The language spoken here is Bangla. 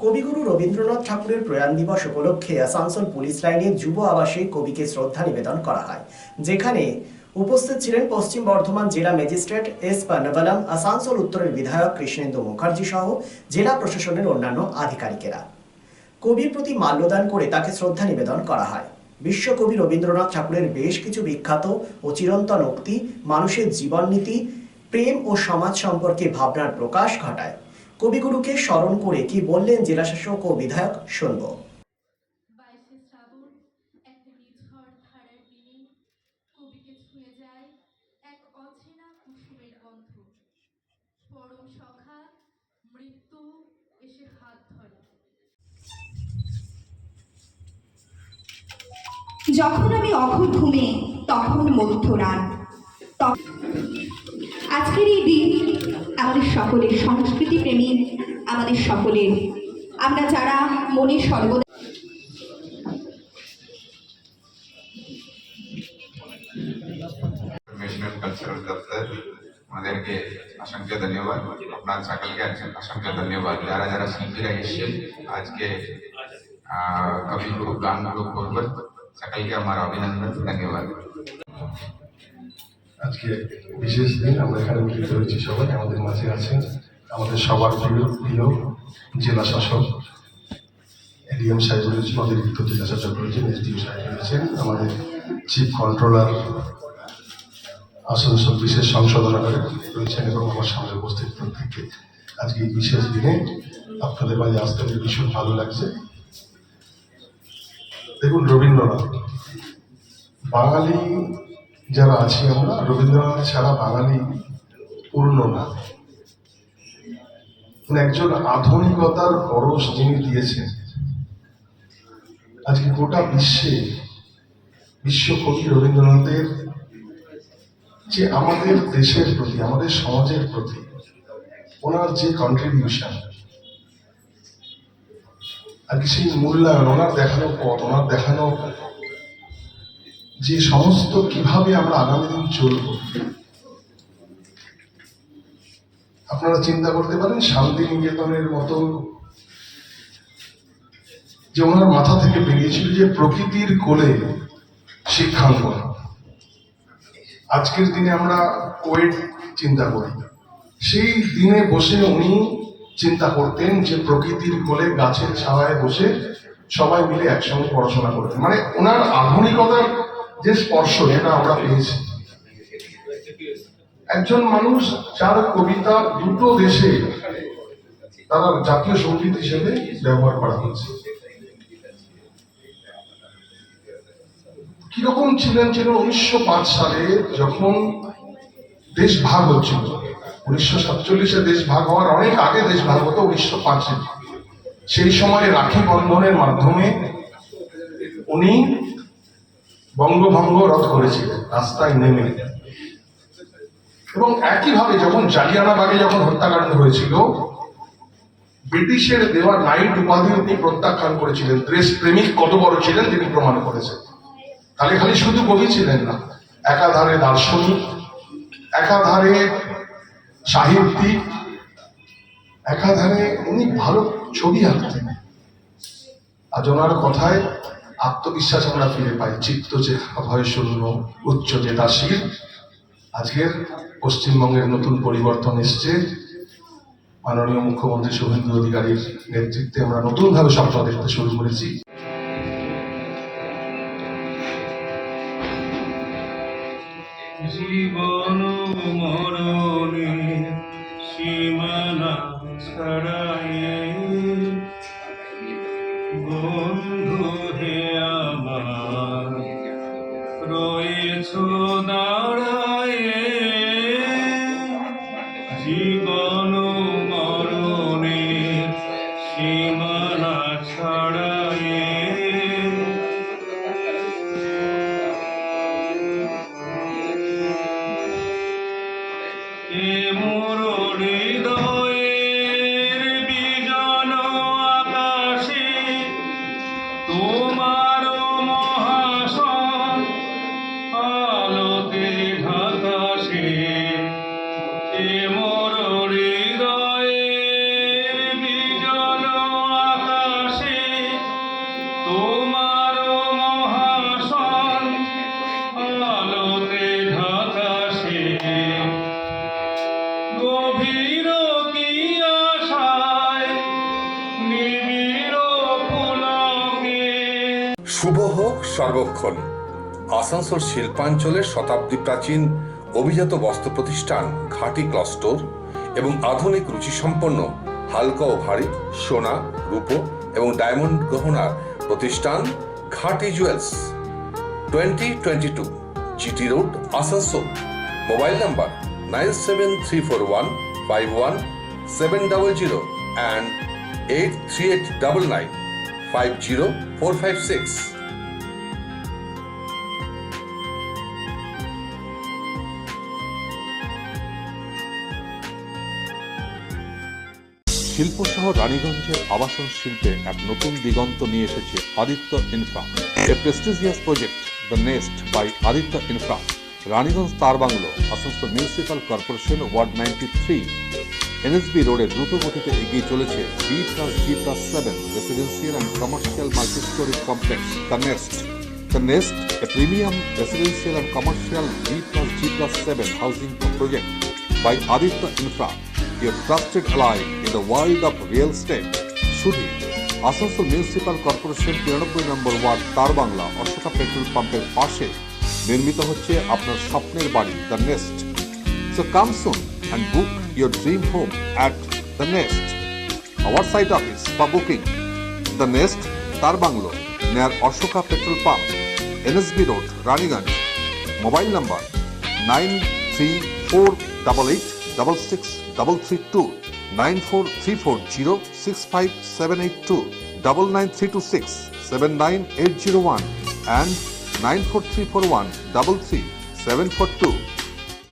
কবিগুরু রবীন্দ্রনাথ ঠাকুরের প্রয়াণ দিবস উপলক্ষে আসানসোল পুলিশ লাইনে যুব আবাসে কবিকে শ্রদ্ধা নিবেদন করা হয়, যেখানে উপস্থিত ছিলেন পশ্চিম বর্ধমান জেলা ম্যাজিস্ট্রেট এস পান্নাবালাম, আসানসোল উত্তরের বিধায়ক কৃষ্ণেন্দু মুখার্জি সহ জেলা প্রশাসনের অন্যান্য আধিকারিকেরা। কবির প্রতি মাল্যদান করে তাকে শ্রদ্ধা নিবেদন করা হয়। বিশ্বকবি রবীন্দ্রনাথ ঠাকুরের বেশ কিছু বিখ্যাত ও চিরন্তন উক্তি মানুষের জীবননীতি, প্রেম ও সমাজ সম্পর্কে ভাবনার প্রকাশ ঘটায়। কবিগুরুকে স্মরণ করে কি বললেন জেলাশাসক ও বিধায়ক, শুনব। 22শে শ্রাবণ একটা নিঝড় ধারার দিনে কবিকে ছুঁয়ে যায় এক অচেনা কুসুমের গন্ধ। পরম সখা মৃত্যু এসে হাত ধরে। যখন আমি অঘোর ঘুমে তখন মধ্যরাত। আজকের এই দিন আমাদের সকলের সংস্কৃতি প্রেমী, আমাদের সকলের, আমরা যারা মনে সর্বদা कल्चरल दफ्तर আমাদেরকে অসংখ্য ধন্যবাদ। আপনার সকলকে অসংখ্য ধন্যবাদ। যারা যারা শিল্পীরা এসেছেন আজকে কবিগুরু গানগুলো করবেন, সকলকে আমার অভিনন্দন, ধন্যবাদ। আজকে বিশেষ দিন, আমরা এখানে মিলিত হয়েছি, সবাই আমাদের মাঝে আছেন আমাদের সবার প্রিয় জেলা শাসক এডিএম সাহেব রয়েছেন, অতিরিক্ত জেলা শাসক রয়েছেন, এসডিও সাহেব রয়েছেন, আমাদের চিফ কন্ট্রোলার আসানসোল বিশেষ সংশোধনাগারে রয়েছেন এবং আমার সামনে উপস্থিত প্রত্যেককে আজকে এই বিশেষ দিনে আপনাদের মাঝে আসতে ভীষণ ভালো লাগছে। দেখুন, রবীন্দ্রনাথ, বাঙালি যারা আছি আমরা, রবীন্দ্রনাথ ছাড়া বাঙালি পূর্ণ না। একজন আধুনিকতার পরশ যিনি দিয়েছেন, আজকে গোটা বিশ্বকবি রবীন্দ্রনাথের যে আমাদের দেশের প্রতি, আমাদের সমাজের প্রতি ওনার যে কন্ট্রিবিউশন, আর কি সেই মূল্যায়ন, ওনার দেখানো পথ, ওনার দেখানো যে সমস্ত কিভাবে আমরা আগামী দিন চলব, আপনারা চিন্তা করতে পারেন শান্তিনিকেতনের মতো যে ওনার মাথা থেকে বেরিয়েছিল যে প্রকৃতির কোলে শিক্ষাঙ্গন। আজকের দিনে আমরা কোয়েট চিন্তা করি, সেই দিনে বসে উনি চিন্তা করতেন যে প্রকৃতির কোলে গাছের ছায়ায় বসে সবাই মিলে একসঙ্গে পড়াশোনা করতেন। মানে ওনার আধুনিকতার যে স্পর্শ, এটা আমরা পেয়েছি। একজন মানুষ যার কবিতা দুটো দেশে তারা জাতীয় সঙ্গীত হিসেবে ব্যবহার করা হচ্ছে। কিরকম ছিলেন 1905 সালে যখন দেশ ভাগ হচ্ছিল। 1947-এ দেশ ভাগ হওয়ার অনেক আগে দেশ ভাগ হতো 1905-এ। সেই সময় রাখি বন্ধনের মাধ্যমে উনি বঙ্গভঙ্গ রদ করেছিলেন রাস্তায় নেমে। এবং একইভাবে যখন জালিয়ানওয়ালাবাগে যখন হত্যাকাণ্ড হয়েছিল, ব্রিটিশের দেওয়া নাইট উপাধি উনি প্রত্যাখ্যান করেছিলেন। দেশপ্রেমিক কত বড় ছিলেন তিনি প্রমাণ করেছেন। খালি শুধু কবি ছিলেন না, একাধারে দার্শনিক, একাধারে সাহিত্যিক, একাধারে উনি ভালো ছবি আঁকতেন। আজ ওনার কথায় আত্মবিশ্বাস আমরা ফিরে পাই। চিত্ত যে ভয় শূন্য, উচ্চ চেতাশীল। আজকের পশ্চিমবঙ্গের নতুন পরিবর্তন এসছে। মাননীয় মুখ্যমন্ত্রী শুভেন্দু অধিকারীর নেতৃত্বে আমরা নতুন ভাবে স্বপ্ন দেখতে শুরু করেছি। জীবন মরণে সীমানা ছাড়াইয়ে বন্ধু হে আমার রয়েছ দাঁড়ায়ে। জীবন মরণে সীমানা ছাড়াইয়ে মোর হৃদয়ের বিজন আকাশে তোমার মহাশন আলোতে ঢাকাশে। মোর হৃদয়ের বিজন শুভ হোক সর্বক্ষণ। আসানসোল শিল্পাঞ্চলের শতাব্দী প্রাচীন অভিজাত বস্ত্র প্রতিষ্ঠান ঘাটি ক্লথ স্টোর এবং আধুনিক রুচিসম্পন্ন হালকা ও ভারী সোনা, রূপো এবং ডায়মন্ড গহনার প্রতিষ্ঠান ঘাটি jewels, 2022 GT road, Asansol. Mobile number 9734151700 and 8389950456. শিল্প শহর রানীগঞ্জের আবাসন শিল্পে এক নতুন দিগন্ত নিয়ে এসেছে Aditya Infra, a prestigious project the Nest by Aditya Infra. Raniganj তার bungalow, Asansol municipal corporation, ward 93, NSB রোডে দ্রুত গতিতে এগিয়ে চলেছে B+G+7 residential and commercial multi storey complex the Nest. The Nest, a premium residential and commercial B+G+7 housing project by Aditya Infra, your trusted ally in the world of real estate. শুধু আসানসোল মিউনিসিপাল কর্পোরেশন 93 নম্বর ওয়ার্ড তার বাংলা অশোকা পেট্রোল পাম্পের পাশে নির্মিত হচ্ছে আপনার স্বপ্নের বাড়ি the nest. So come soon and book your dream home at the Nest. Our site office for booking the Nest, তার bungalow, near Ashoka Petrol Pump, NSB Road, Raniganj. Mobile number 9348866332, 9434065782, 99326 79801 and 94341 33742.